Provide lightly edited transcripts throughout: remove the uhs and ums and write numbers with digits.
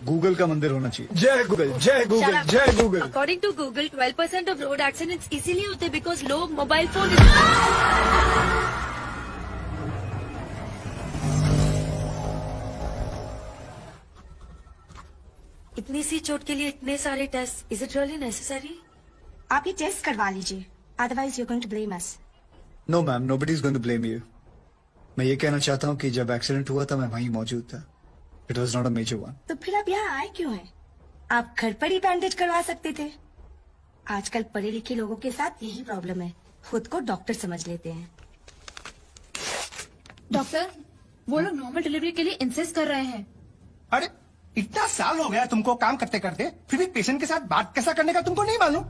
Google का मंदिर होना चाहिए। जय गूगल, जय गूगल, जय Google. According to Google, 12% of road accidents इसीलिए होते because लोग मोबाइल फोन। इतनी सी चोट के लिए इतने सारे test, is it really necessary? आप ये टेस्ट करवा लीजिए, otherwise you going to blame us. No ma'am, nobody is going to blame you. मैं ये कहना चाहता हूँ कि जब एक्सीडेंट हुआ था मैं वहीं मौजूद था। It was not a major one. तो फिर आप यहाँ आए क्यों हैं? आप घर पर ही बैंडेज करवा सकते थे। आजकल पढ़े लिखे लोगों के साथ यही प्रॉब्लम है, खुद को डॉक्टर समझ लेते हैं। डॉक्टर, वो लोग नॉर्मल डिलीवरी के लिए इंसिस्ट कर रहे हैं। अरे इतना साल हो गया तुमको काम करते करते, फिर भी पेशेंट के साथ बात कैसा करने का तुमको नहीं मालूम?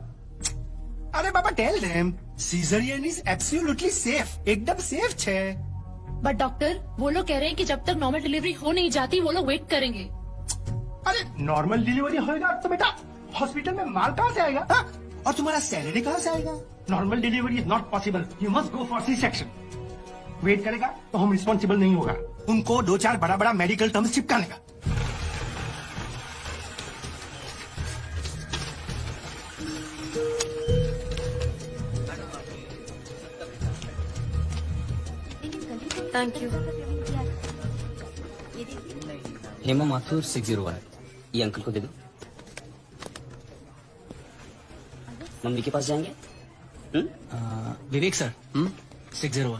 अरे बाबा tell them caesarean is absolutely safe, एकदम सेफ छे। बट डॉक्टर, वो लोग कह रहे हैं कि जब तक नॉर्मल डिलीवरी हो नहीं जाती वो लोग वेट करेंगे। अरे नॉर्मल डिलीवरी होएगा तो बेटा हॉस्पिटल में माल कहाँ से आएगा? हाँ? और तुम्हारा सैलरी कहाँ से आएगा? Normal delivery is not possible, you must go for C section. Wait करेगा तो हम रिस्पॉन्सिबल नहीं होगा, उनको 2-4 बड़ा बड़ा मेडिकल टर्म्स चिपकाने का। Thank you. हेमा माथुर 601। ये अंकल को दे दो। मम्मी के पास जाएंगे? विवेक सर 601।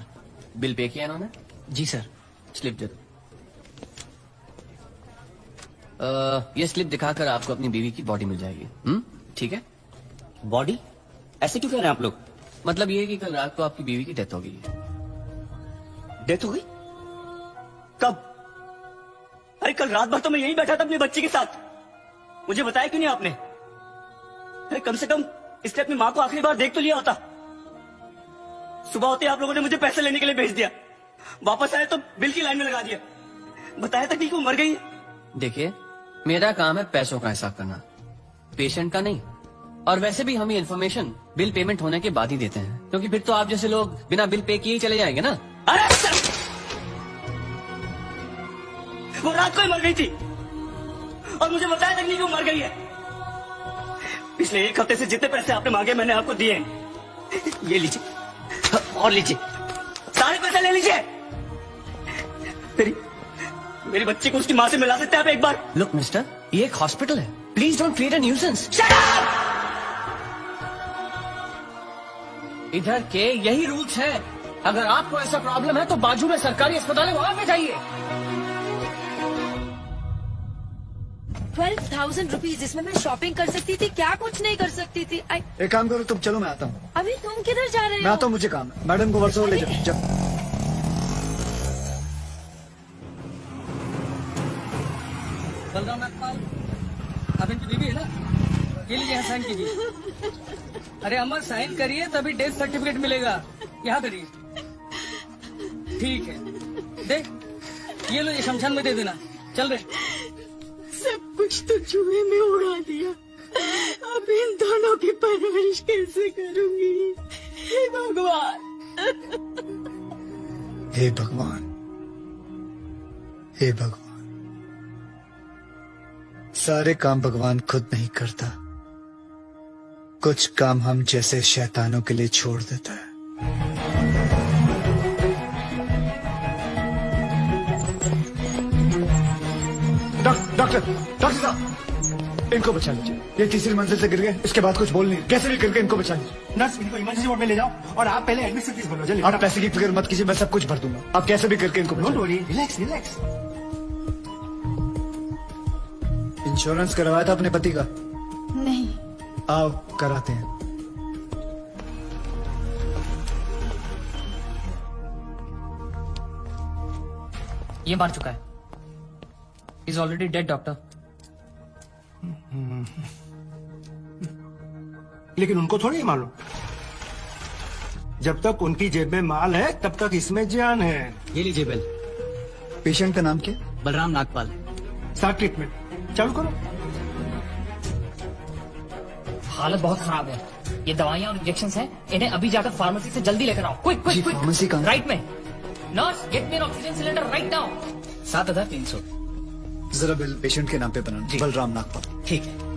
बिल पे किया इन्होंने? जी सर। स्लिप दे दो। ये स्लिप दिखाकर आपको अपनी बीवी की बॉडी मिल जाएगी। ठीक है? बॉडी? ऐसे क्यों कह रहे हैं आप लोग? मतलब ये कि कल रात को आपकी बीवी की डेथ हो गई। डेथ हो गई? कब? अरे कल रात भर तो मैं यहीं बैठा था अपने बच्चे के साथ, मुझे बताया क्यों नहीं आपने? अरे कम से कम इसने अपनी माँ को आखिरी बार देख तो लिया होता। सुबह होते आप लोगों ने मुझे पैसे लेने के लिए भेज दिया, वापस आए तो बिल की लाइन में लगा दिया, बताया तक नहीं कि वो मर गई है। देखिए, मेरा काम है पैसों का हिसाब करना, पेशेंट का नहीं। और वैसे भी हम ये इन्फॉर्मेशन बिल पेमेंट होने के बाद ही देते हैं, क्योंकि फिर तो आप जैसे लोग बिना बिल पे किए ही चले जाएंगे ना। अरे वो रात को ही मर गई थी और मुझे बताया तक नहीं कि वो मर गई है। पिछले 1 हफ्ते से जितने पैसे आपने मांगे मैंने आपको दिए हैं। ये लीजिए और लीजिए, सारे पैसे ले लीजिए। मेरी बच्ची को उसकी माँ से मिला सकते हैं आप एक बार? लुक मिस्टर, ये एक हॉस्पिटल है, please don't create a nuisance. Shut up! इधर के यही रूल्स हैं। अगर आपको ऐसा प्रॉब्लम है तो बाजू में सरकारी अस्पताल है, वहां पे जाइए। 12,000 रुपीज, इसमें मैं शॉपिंग कर सकती थी, क्या कुछ नहीं कर सकती थी। एक काम करो, तुम चलो मैं आता हूँ। अभी तुम किधर जा रहे हो? मैं आता हूँ, मुझे काम है। मैडम को वर्षों ले जाओ। बलराम नागपाल, आप इनकी बीवी है ना? ये लीजिए, साइन कीजिए। अरे अमर, साइन करिए तभी डेथ सर्टिफिकेट मिलेगा। यहाँ करिए। ठीक है, देख ये लो, ये शमशान में दे देना। चल रहे। सब कुछ तो चूहे में उड़ा दिया, अब इन दोनों की परवरिश कैसे करूंगी? हे भगवान, हे भगवान, हे भगवान। सारे काम भगवान खुद नहीं करता, कुछ काम हम जैसे शैतानों के लिए छोड़ देता है। डॉक्टर साहब, इनको बचा लीजिए। ये तीसरी मंजिल से गिर गए, इसके बाद कुछ बोल नहीं, कैसे भी करके इनको बचा लीजिए। नर्स, इनको इमरजेंसी वार्ड में ले जाओ और आप पहले एडमिशन फीस भरो। जल्दी। आप पैसे की फिक्र मत कीजिए, मैं सब कुछ भर दूंगा। आप कैसे भी करके इनको don't worry, relax relax. Insurance करवाया था अपने पति का? नहीं। आओ कराते हैं। ये मार चुका है। Is already dead doctor. लेकिन उनको थोड़ी मालूम, जब तक उनकी जेब में माल है तब तक इसमें जान है। ये लीजिए बिल। पेशेंट का नाम क्या? बलराम नागपाल। स्टार्ट ट्रीटमेंट चालू करो। हालत बहुत खराब है, ये दवाइयाँ और इंजेक्शन हैं, इन्हें अभी जाकर फार्मेसी से जल्दी लेकर आओ। Quick quick quick. फार्मेसी कहाँ? राइट में। Nurse, get me N oxygen cylinder right now. 7,300। जरा बिल पेशेंट के नाम पे बनाना, बलराम नागपाल। ठीक है।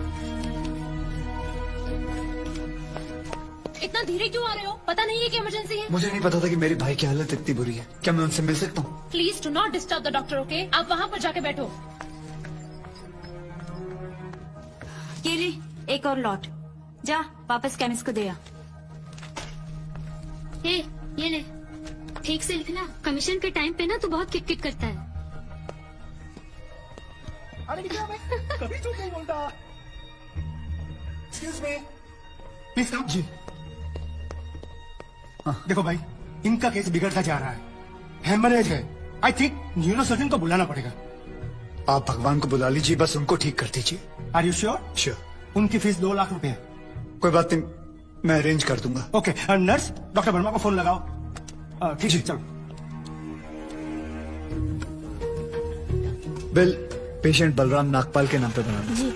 इतना धीरे क्यों आ रहे हो? पता नहीं है कि इमरजेंसी है। मुझे नहीं पता था कि मेरी भाई की हालत इतनी बुरी है। क्या मैं उनसे मिल सकता हूँ? Please do not disturb the doctor, okay? आप वहाँ पर जाके बैठो। ये ले एक और लॉट, जा वापस केमिस्ट को दे आ। ये ले, ठीक से लिखना। कमीशन के टाइम पे ना तू बहुत किट किट करता है। अरे क्या मैं कभी झूठ नहीं बोलता। Excuse me, please come. जी देखो भाई, इनका केस बिगड़ता जा रहा है, हेमरेज है। आई थिंक न्यूरोसर्जन को बुलाना पड़ेगा। आप भगवान को बुला लीजिए, बस उनको ठीक कर दीजिए। Are you sure? श्योर। उनकी फीस 2 लाख रुपए है। कोई बात नहीं, मैं अरेंज कर दूंगा। ओके, नर्स डॉक्टर वर्मा को फोन लगाओ। ठीक है, चलो। बिल पेशेंट बलराम नागपाल के नाम पे बनाना। जी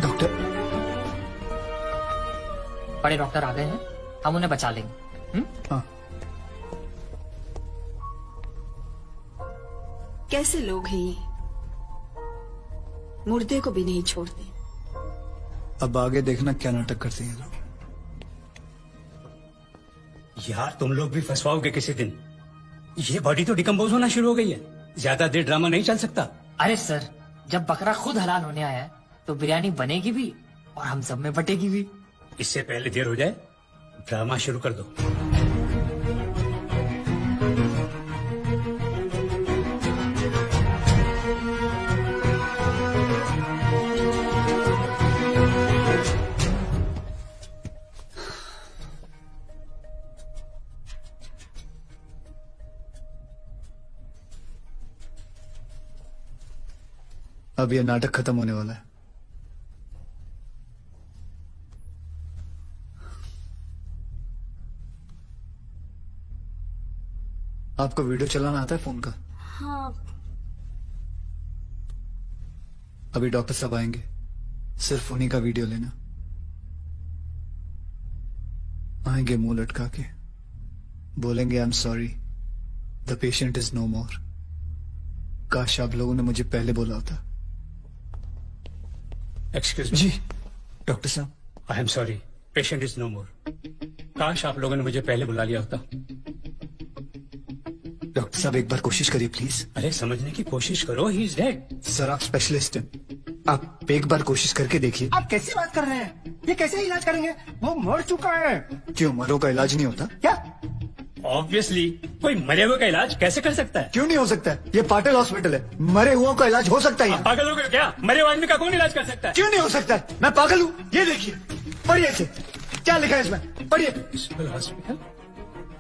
डॉक्टर, बड़े डॉक्टर आ गए हैं, हम उन्हें बचा लेंगे। हाँ कैसे लोग हैं ये, मुर्दे को भी नहीं छोड़ते। अब आगे देखना क्या नाटक करते हैं लोग। यार तुम लोग भी फंसवाओगे किसी दिन। ये बॉडी तो डिकम्पोज होना शुरू हो गई है, ज्यादा देर ड्रामा नहीं चल सकता। अरे सर, जब बकरा खुद हलाल होने आया है तो बिरयानी बनेगी भी और हम सब में बटेगी भी। इससे पहले देर हो जाए, ड्रामा शुरू कर दो। अब यह नाटक खत्म होने वाला है। आपको वीडियो चलाना आता है फोन का? हाँ। अभी डॉक्टर साहब आएंगे, सिर्फ उन्हीं का वीडियो लेना। आएंगे मुंह लटका के, बोलेंगे I am sorry, the patient is no more. काश आप लोगों ने मुझे पहले बोला होता। Excuse me. जी डॉक्टर साहब। I am sorry, patient is no more. काश आप लोगों ने मुझे पहले बुला लिया होता। डॉक्टर साहब एक बार कोशिश करिए प्लीज। अरे समझने की कोशिश करो, ही इज डेड। सर आप स्पेशलिस्ट हैं, आप एक बार कोशिश करके देखिए। आप कैसी बात कर रहे हैं? ये कैसे इलाज करेंगे? वो मर चुका है। क्यों, मरों का इलाज नहीं होता? क्या? ऑब्वियसली, कोई मरे हुए का इलाज कैसे कर सकता है? क्यों नहीं हो सकता है? ये पाटिल हॉस्पिटल है, मरे हुओं का इलाज हो सकता है आप यहाँ। पागल हो गए क्या? मरे हुए आदमी का कौन इलाज कर सकता है? क्यों नहीं हो सकता है? मैं पागल हूँ? ये देखिए, पढ़िए इसे, क्या लिखा है इसमें, पढ़िए। Municipal hospital,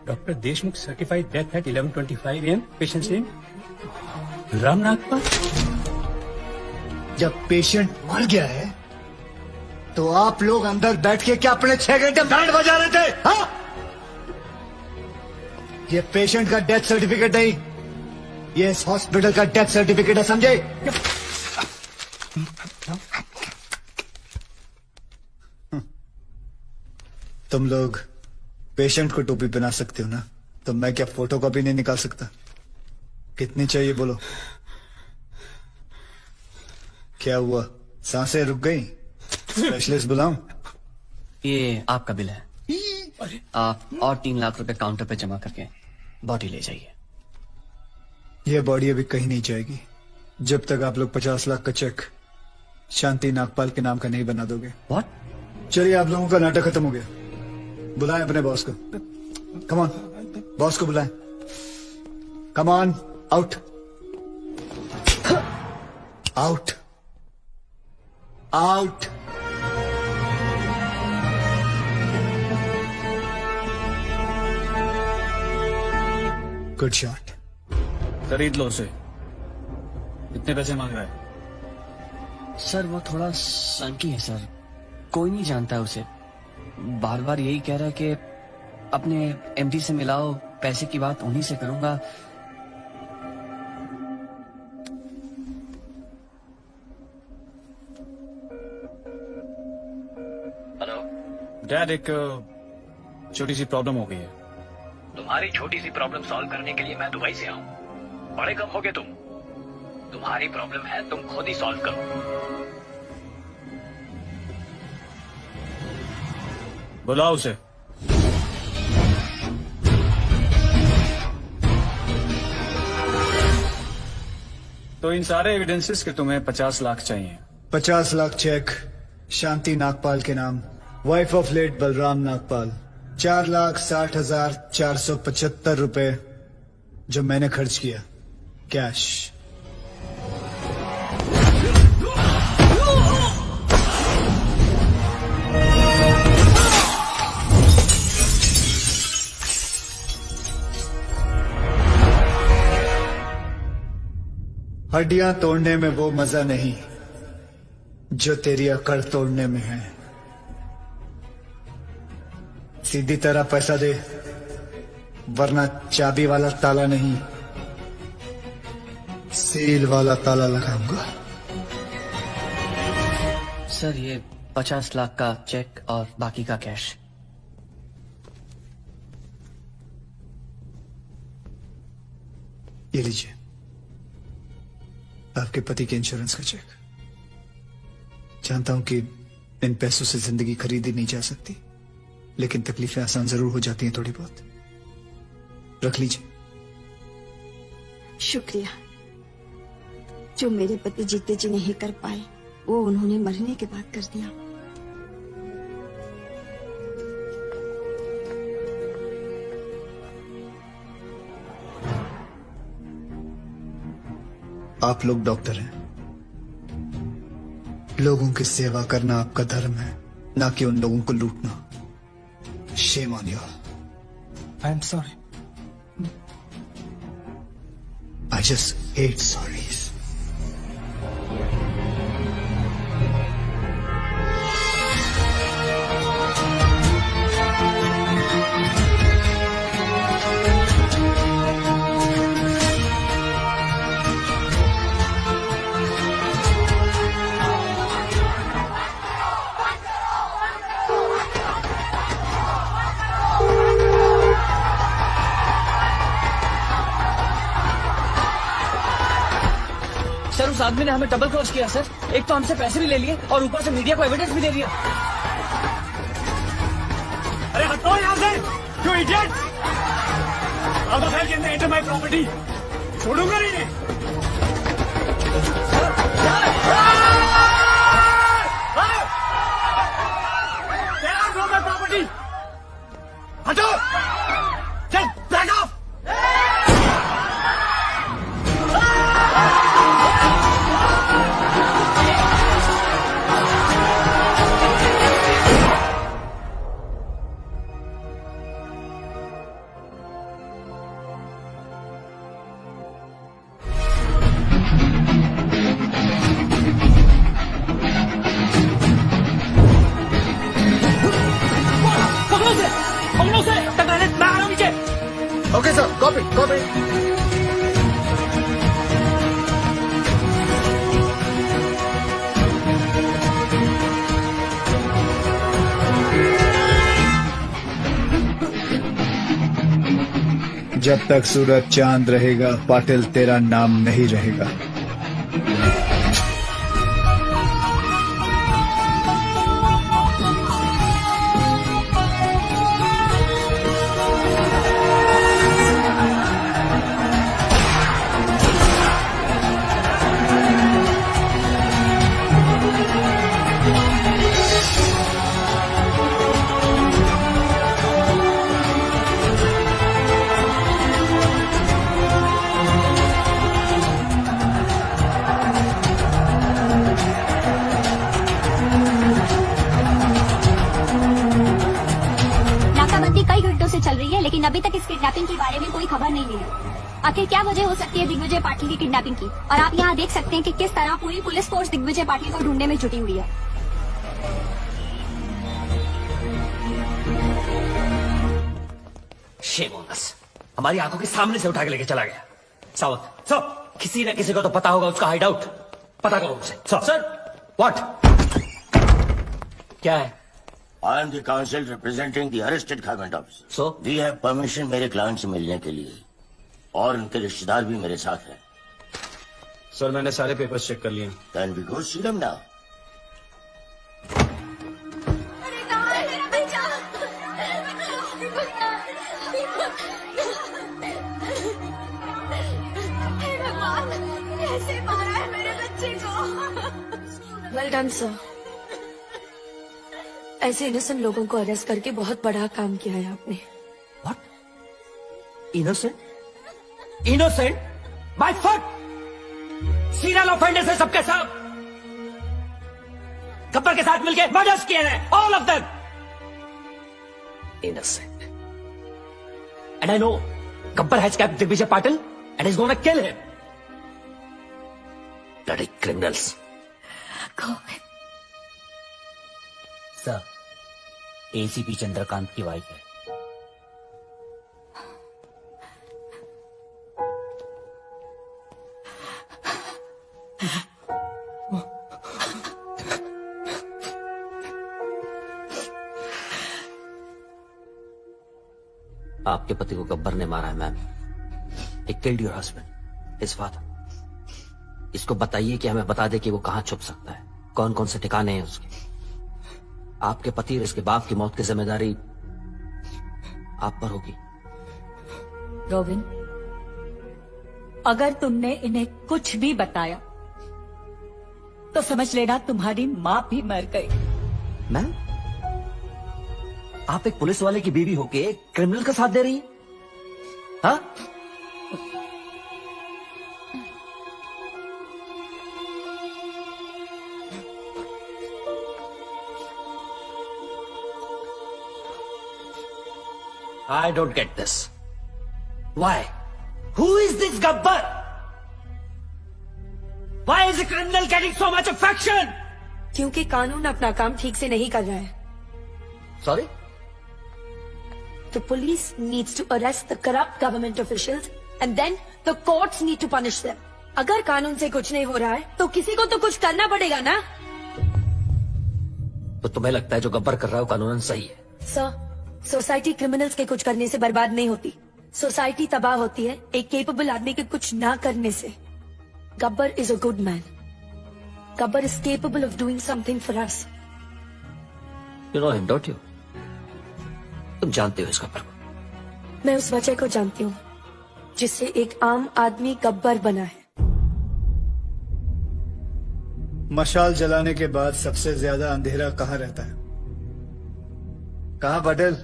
doctor Deshmukh certified death eight 11:25 AM, patient name Ram Nagpal. जब पेशेंट मर गया है तो आप लोग अंदर बैठ के क्या अपने 6 घंटे बैंड बजा रहे थे? हाँ? ये पेशेंट का डेथ सर्टिफिकेट नहीं, ये इस हॉस्पिटल का डेथ सर्टिफिकेट है, समझे? तुम लोग पेशेंट को टोपी पहना सकते हो ना, तो मैं क्या फोटो कॉपी नहीं निकाल सकता? कितनी चाहिए बोलो? क्या हुआ, सांसें रुक गई? स्पेशलिस्ट बुलाऊं? ये आपका बिल है, आप और 3 लाख रुपए काउंटर पे जमा करके बॉडी ले जाइए। यह बॉडी अभी कहीं नहीं जाएगी जब तक आप लोग 50 लाख का चेक शांति नागपाल के नाम का नहीं बना दोगे। व्हाट? चलिए, आप लोगों का नाटक खत्म हो गया, बुलाएं अपने बॉस को। कम ऑन, बॉस को बुलाएं। Come on, out out out. Good shot. खरीद लो उसे। कितने पैसे मांग रहा है? सर वो थोड़ा सनकी है सर, कोई नहीं जानता है उसे। बार बार यही कह रहा है कि अपने एमडी से मिलाओ, पैसे की बात उन्हीं से करूंगा। हेलो डैड एक छोटी सी प्रॉब्लम हो गई है। तुम्हारी छोटी सी प्रॉब्लम सॉल्व करने के लिए मैं दुबई से आऊं। बड़े कब होगे तुम? तुम्हारी प्रॉब्लम है, तुम खुद ही सॉल्व करो। बुलाओ उसे। तो इन सारे एविडेंसेस के तुम्हें 50 लाख चाहिए। 50 लाख चेक शांति नागपाल के नाम, wife of late Balram Nagpal. 4,60,475 रुपए जो मैंने खर्च किया कैश। हड्डियां तोड़ने में वो मजा नहीं जो तेरी अकड़ तोड़ने में है। सीधी तरह पैसा दे, वरना चाबी वाला ताला नहीं, सील वाला ताला लगाऊंगा। सर ये 50 लाख का चेक और बाकी का कैश। ये लीजिए आपके पति के इंश्योरेंस का चेक। जानता हूं कि इन पैसों से जिंदगी खरीदी नहीं जा सकती, लेकिन तकलीफें आसान जरूर हो जाती हैं थोड़ी बहुत। रख लीजिए। शुक्रिया। जो मेरे पति जीते जी नहीं कर पाए वो उन्होंने मरने के बाद कर दिया। आप लोग डॉक्टर हैं, लोगों की सेवा करना आपका धर्म है, ना कि उन लोगों को लूटना। Shame on you. I am sorry. I just hate sorries. Sir उस आदमी ने हमें डबल क्रॉस किया सर। एक तो हमसे पैसे भी ले लिए और ऊपर से मीडिया को एविडेंस भी दे दिया। अरे हटो यहाँ से, you idiot! How the hell can they enter my property? छोड़ूंगा नहीं इन्हें। Get out from my property! हटो! Just back off! Okay sir, copy copy. जब तक सूरज चांद रहेगा पाटिल तेरा नाम नहीं रहेगा। चल रही है, लेकिन अभी तक इस किडनैपिंग के बारे में कोई खबर नहीं मिली। आखिर क्या वजह हो सकती है दिग्विजय पाटिल की किडनैपिंग की? और आप यहाँ देख सकते हैं कि किस तरह पूरी पुलिस फोर्स दिग्विजय पाटिल को ढूंढने में जुटी हुई है। Shame on us. हमारी आंखों के सामने से उठा के लेके चला गया। सावक सर, किसी न किसी को तो पता होगा उसका हाइड आउट। पता करो उसे। Sir what? क्या है? I am the counsel representing the arrested government officer. So? We have permission मेरे क्लाइंट से मिलने के लिए, और उनके रिश्तेदार भी मेरे साथ हैं. सर मैंने सारे पेपर्स चेक कर लिए. Then we go see them now. कैसे मारा है मेरे बच्चे को? Well done sir. ऐसे इनोसेंट लोगों को अरेस्ट करके बहुत बड़ा काम किया है आपने। What? Innocent? Innocent? My fuck! Serial offenders है सबके सब। गब्बर के साथ मिलके मर्डर्स किए हैं, all of them. Innocent. And I know Gabbar has kept Digvijay Patil and is going to kill him. Bloody criminals. Sir, ACP Chandrakant की वाइफ है। आपके पति को गब्बर ने मारा है ma'am. He killed your husband, his father. इसको बताइए कि हमें बता दे कि वो कहां छुप सकता है, कौन कौन से ठिकाने हैं उसके. आपके पति और इसके बाप की मौत की जिम्मेदारी आप पर होगी. रोबिन, अगर तुमने इन्हें कुछ भी बताया तो समझ लेना तुम्हारी माँ भी मर गई. मैम, आप एक पुलिस वाले की बीवी होके एक क्रिमिनल का साथ दे रही हैं? हाँ? I don't get this. Why? Who is this Gabbar? Why is a criminal getting so much affection? क्योंकि कानून अपना काम ठीक से नहीं कर रहा है. Sorry? The police needs to arrest the corrupt government officials and then the courts need to punish them. अगर कानून से कुछ नहीं हो रहा है तो किसी को तो कुछ करना पड़ेगा ना. तो तुम्हें लगता है जो गब्बर कर रहा है वो कानूनन सही है? सर, सोसाइटी क्रिमिनल्स के कुछ करने से बर्बाद नहीं होती. सोसाइटी तबाह होती है एक केपेबल आदमी के कुछ ना करने से. Gabbar is a good man. Gabbar is capable of doing something for us. You know him, don't you? तुम जानते हो इस गब्बर को? मैं उस वजह को जानती हूँ जिससे एक आम आदमी गब्बर बना है. मशाल जलाने के बाद सबसे ज्यादा अंधेरा कहाँ रहता है? कहाँ पटेल?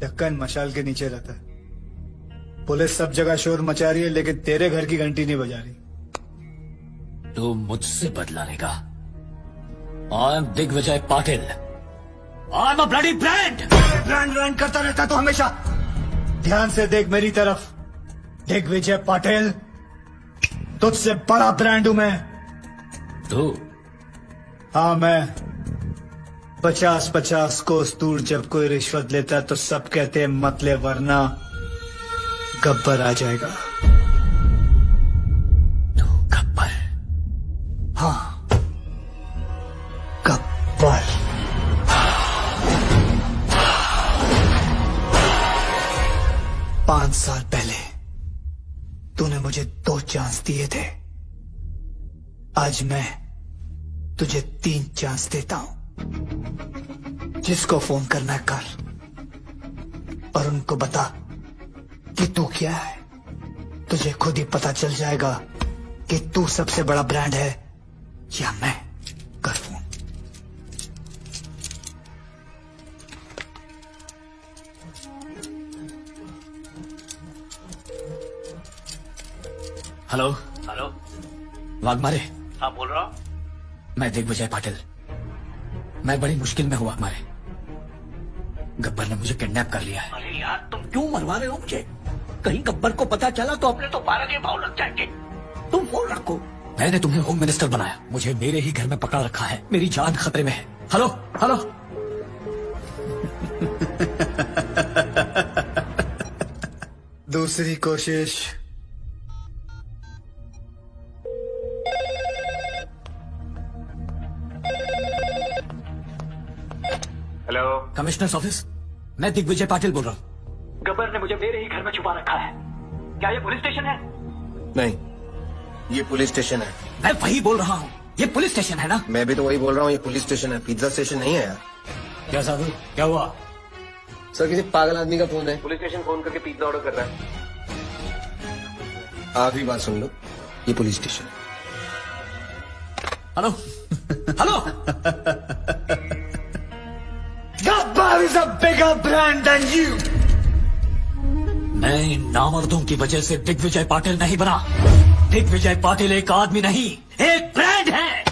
ढक्कन मशाल के नीचे रहता है. पुलिस सब जगह शोर मचा रही है लेकिन तेरे घर की घंटी नहीं बजा रही. तू मुझसे बदला लेगा. I am Digvijay Patil. I am a bloody brand. Brand करता रहता तो हमेशा. ध्यान से देख मेरी तरफ. दिग्विजय पाटिल, तुझसे बड़ा ब्रांड हूं मैं. तू? हाँ मैं. 50-50 कोस दूर जब कोई रिश्वत लेता तो सब कहते हैं मत ले वरना गब्बर आ जाएगा. तू गब्बर? हाँ, गब्बर. पांच साल पहले तूने मुझे 2 चांस दिए थे. आज मैं तुझे 3 चांस देता हूं. जिसको फोन करना है कर और उनको बता कि तू क्या है. तुझे खुद ही पता चल जाएगा कि तू सबसे बड़ा ब्रांड है या मैं. कर फोन. हेलो. हेलो. वाघमारे. हाँ बोल रहा हूँ. मैं दिग्विजय पाटिल. मैं बड़ी मुश्किल में हुआ हमारे. गब्बर ने मुझे किडनैप कर लिया है. अरे यार तुम क्यों मरवा रहे हो मुझे? कहीं गब्बर को पता चला तो अपने तो 12 के भाव लग जाएंगे. तुम फोन रखो. मैंने तुम्हें होम मिनिस्टर बनाया. मुझे मेरे ही घर में पकड़ रखा है. मेरी जान खतरे में है. हेलो. हेलो. दूसरी कोशिश. हेलो, कमिश्नर्स ऑफिस, मैं दिग्विजय पाटिल बोल रहा हूँ। गब्बर ने मुझे मेरे ही घर में छुपा रखा है। क्या ये पुलिस स्टेशन है? नहीं, ये पुलिस स्टेशन है। मैं वही बोल रहा हूँ, ये पुलिस स्टेशन है ना? मैं भी तो वही बोल रहा हूँ, ये पुलिस स्टेशन है, पिज्जा स्टेशन नहीं है यार। क्या साधु, क्या हुआ? सर किसी पागल आदमी का फोन है, पुलिस स्टेशन फोन करके पिज्जा ऑर्डर कर रहा है। आखिरी बात सुन लो, ये पुलिस स्टेशन है। Hello hello. Gabbar is a bigger brand than you. मैं इन नामर्दों की वजह से दिग्विजय पाटिल नहीं बना। दिग्विजय पाटिल एक आदमी नहीं, एक ब्रांड है।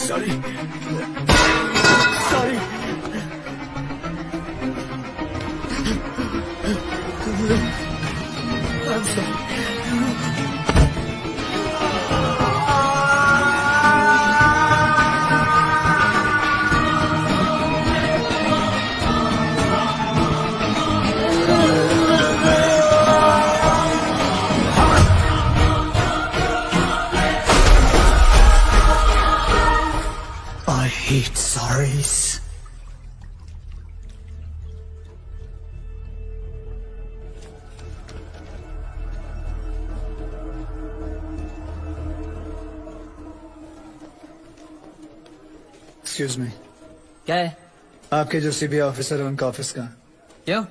Sorry. Sorry. I'm sorry. I hate sorries. Excuse me. क्या है? आपके जो सीबीआई ऑफिसर है उनका ऑफिस कहाँ? क्यों?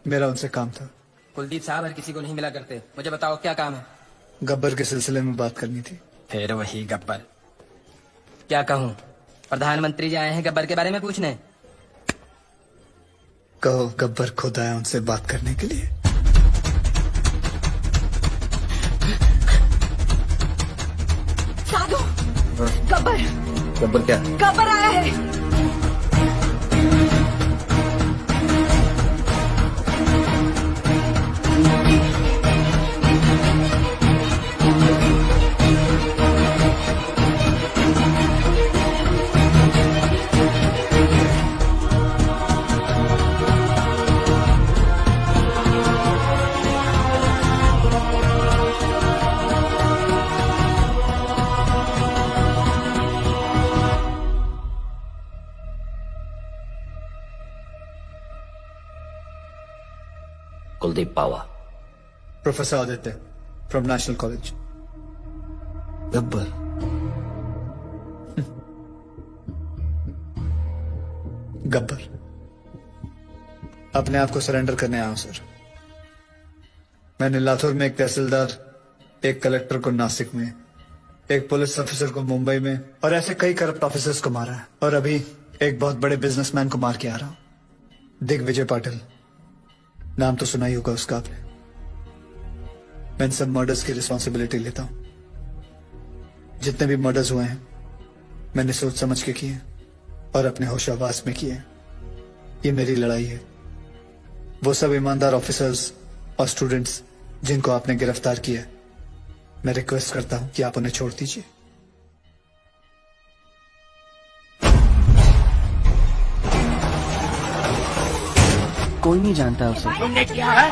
मेरा उनसे काम था। कुलदीप साहब हर किसी को नहीं मिला करते। मुझे बताओ क्या काम है? गब्बर के सिलसिले में बात करनी थी। फिर वही गब्बर। क्या कहूँ? प्रधानमंत्री जी आए हैं गब्बर के बारे में पूछने। कहो गब्बर खुद आया उनसे बात करने के लिए। साधु, गब्बर गब्बर क्या? गब्बर आया है। Kuldeep Pawa. Professor Aditya from National College. Gabbar Gabbar अपने आप को सरेंडर करने आया हूं सर। मैंने लातूर में एक तहसीलदार, एक कलेक्टर को नासिक में, एक पुलिस ऑफिसर को मुंबई में और ऐसे कई करप्ट ऑफिसर्स को मारा है। और अभी एक बहुत बड़े बिजनेसमैन को मार के आ रहा हूं, दिग्विजय पाटिल। नाम तो सुना ही होगा उसका आपने। मैं इन सब मर्डर्स की रिस्पॉन्सिबिलिटी लेता हूं। जितने भी मर्डर्स हुए हैं मैंने सोच समझ के किए और अपने होशाबाज में किए। ये मेरी लड़ाई है। वो सब ईमानदार ऑफिसर्स और स्टूडेंट्स जिनको आपने गिरफ्तार किया, मैं रिक्वेस्ट करता हूं कि आप उन्हें छोड़ दीजिए। कोई नहीं जानता उसे। तुमने क्या है?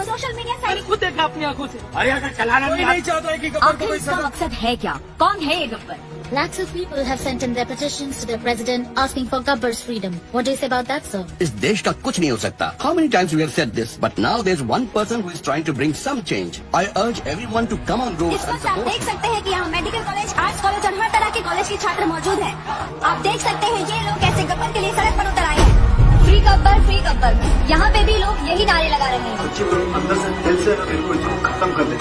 सोशल मीडिया साइट खुद देखा अपनी आंखों से। अरे अगर चलाना नहीं चाहता है कि गब्बर को कोई इसका मकसद है क्या? कौन है ये Gabbar? Lakhs of people have sent in their petitions to their president asking for Gabbar's freedom. What do you say about that, sir? इस देश का कुछ नहीं हो सकता. How many times we have said this, but now there's one person who is trying to bring some change. I urge everyone to come on road इस and वक्त आप support. देख सकते हैं कि यहाँ मेडिकल कॉलेज, आर्ट्स कॉलेज और हर तरह के कॉलेज के छात्र मौजूद हैं। आप देख सकते हैं ये लोग कैसे गब्बर के लिए सड़क पर उतर आए हैं। फ्री गब्बर। यहाँ पे भी लोग यही नारे लगा रहे हैं। अंदर से दिल से बिल्कुल इसको खत्म कर दे।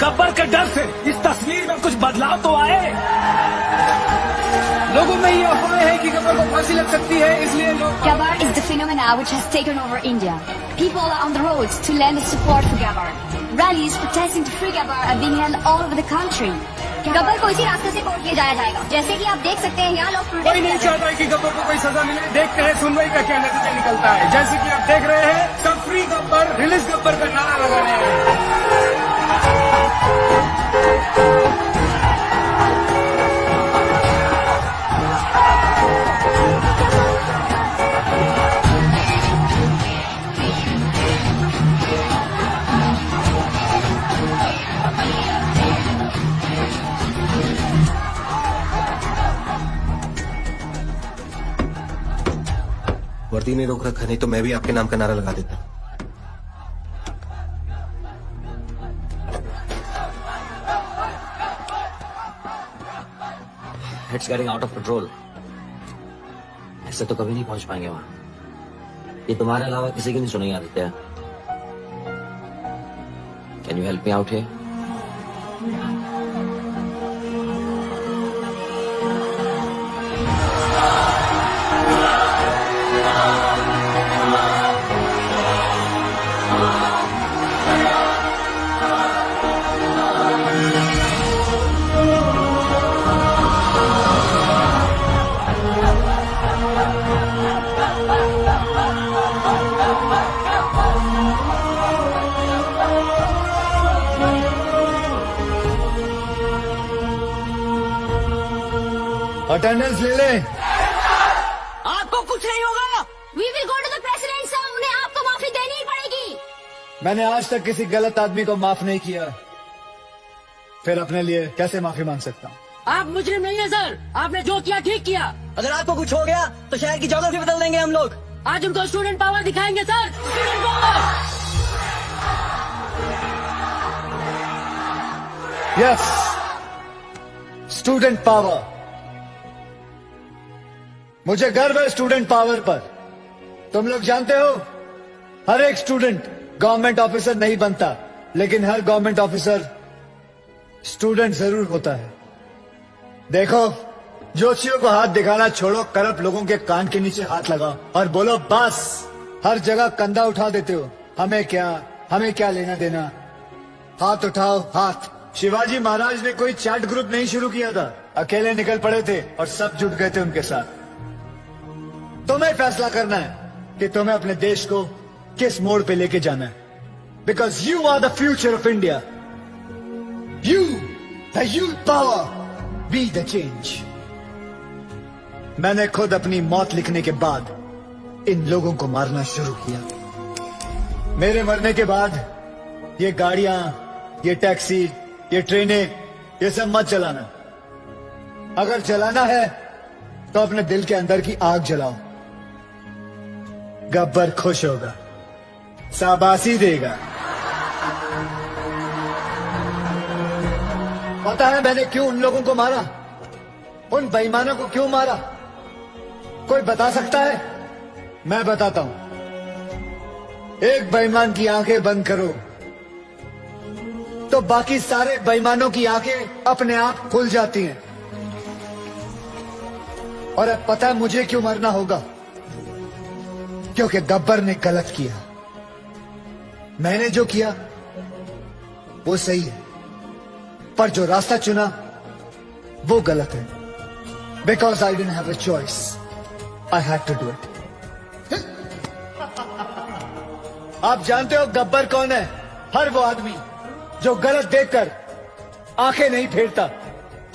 गब्बर के डर से इस तस्वीर में कुछ बदलाव तो आए। लोगों में ये अफवाह है कि गब्बर को फांसी लग सकती है, इसलिए लोग Gabbar is the phenomena which has taken over India. People are on the roads to lend support for Gabbar. Rallies protesting to free Gabbar are being held all over the country. Gabbar को इसी रास्ते से court ले जाया जाएगा। जैसे कि आप देख सकते हैं यहाँ लोग कोई नहीं चाहता है कि गब्बर को कोई सजा मिले। देखते हैं सुनवाई का क्या नतीजा निकलता है। जैसे कि आप देख रहे हैं, सब फ्री गब्बर, रिलीज गब्बर का नारा लगा रहे हैं। वर्दी ने रोक रखा, नहीं तो मैं भी आपके नाम का नारा लगा देता। It's getting out of control. ऐसे तो कभी नहीं पहुंच पाएंगे वहां। ये तुम्हारे अलावा किसी की नहीं सुनेगी Aditya. Can you help me out here? Attendance ले ले। आपको कुछ नहीं होगा। We will go to the president, sir. उन्हें आपको माफी देनी ही पड़ेगी। मैंने आज तक किसी गलत आदमी को माफ नहीं किया, फिर अपने लिए कैसे माफी मांग सकता हूँ? आप मुजरिम नहीं है सर, आपने जो किया ठीक किया। अगर आपको कुछ हो गया तो शहर की ज्योग्राफी बदल देंगे हम लोग। आज उनको स्टूडेंट पावर दिखाएंगे sir. Student power. Yes, student power. मुझे गर्व है स्टूडेंट पावर पर। तुम लोग जानते हो, हर एक स्टूडेंट गवर्नमेंट ऑफिसर नहीं बनता, लेकिन हर गवर्नमेंट ऑफिसर स्टूडेंट जरूर होता है। देखो, जोशियों को हाथ दिखाना छोड़ो, करप्ट लोगों के कान के नीचे हाथ लगाओ और बोलो बस। हर जगह कंधा उठा देते हो, हमें क्या लेना देना। हाथ उठाओ, हाथ। शिवाजी महाराज ने कोई चैट ग्रुप नहीं शुरू किया था, अकेले निकल पड़े थे और सब जुट गए थे उनके साथ। तुम्हें फैसला करना है कि तुम्हें अपने देश को किस मोड़ पे लेके जाना है, because you are the future of India. You, the youth power, be the change. मैंने खुद अपनी मौत लिखने के बाद इन लोगों को मारना शुरू किया। मेरे मरने के बाद ये गाड़ियां, ये टैक्सी, ये ट्रेनें, ये सब मत चलाना। अगर चलाना है तो अपने दिल के अंदर की आग जलाओ। गब्बर खुश होगा, शाबाशी देगा। पता है मैंने क्यों उन लोगों को मारा, उन बेईमानों को क्यों मारा? कोई बता सकता है? मैं बताता हूं। एक बेईमान की आंखें बंद करो तो बाकी सारे बेईमानों की आंखें अपने आप खुल जाती हैं। और अब पता है मुझे क्यों मरना होगा? क्योंकि गब्बर ने गलत किया। मैंने जो किया वो सही है, पर जो रास्ता चुना वो गलत है। Because I didn't have a choice. I had to do it. आप जानते हो गब्बर कौन है? हर वो आदमी जो गलत देखकर आंखें नहीं फेरता,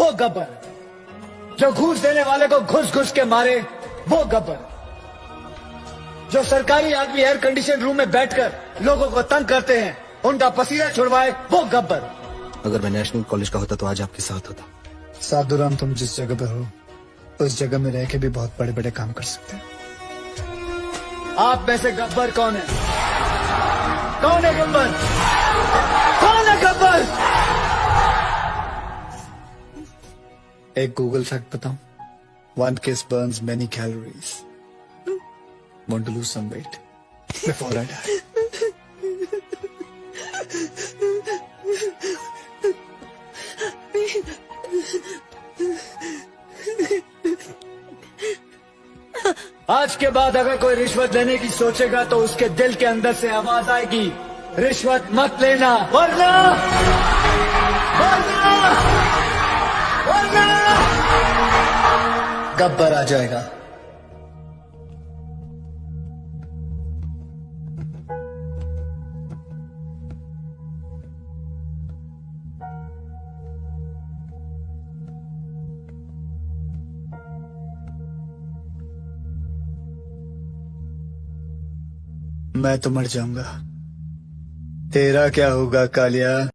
वो गब्बर। जो घूस देने वाले को घुस घुस के मारे, वो गब्बर। जो सरकारी आदमी एयर कंडीशन रूम में बैठकर लोगों को तंग करते हैं, उनका पसीना छुड़वाए, वो गब्बर। अगर मैं नेशनल कॉलेज का होता तो आज आपके साथ होता। साधुराम, तुम जिस जगह पर हो उस जगह में रह के भी बहुत बड़े बड़े काम कर सकते हैं। आप में से गब्बर कौन है? कौन है गब्बर? कौन है गब्बर? एक गूगल फैक्ट बताऊं? 1 kiss burns many calories. Want to lose some weight before I die? आज के बाद अगर कोई रिश्वत लेने की सोचेगा तो उसके दिल के अंदर से आवाज आएगी, रिश्वत मत लेना, वरना वरना वरना गब्बर आ जाएगा। मैं तो मर जाऊंगा, तेरा क्या होगा कालिया?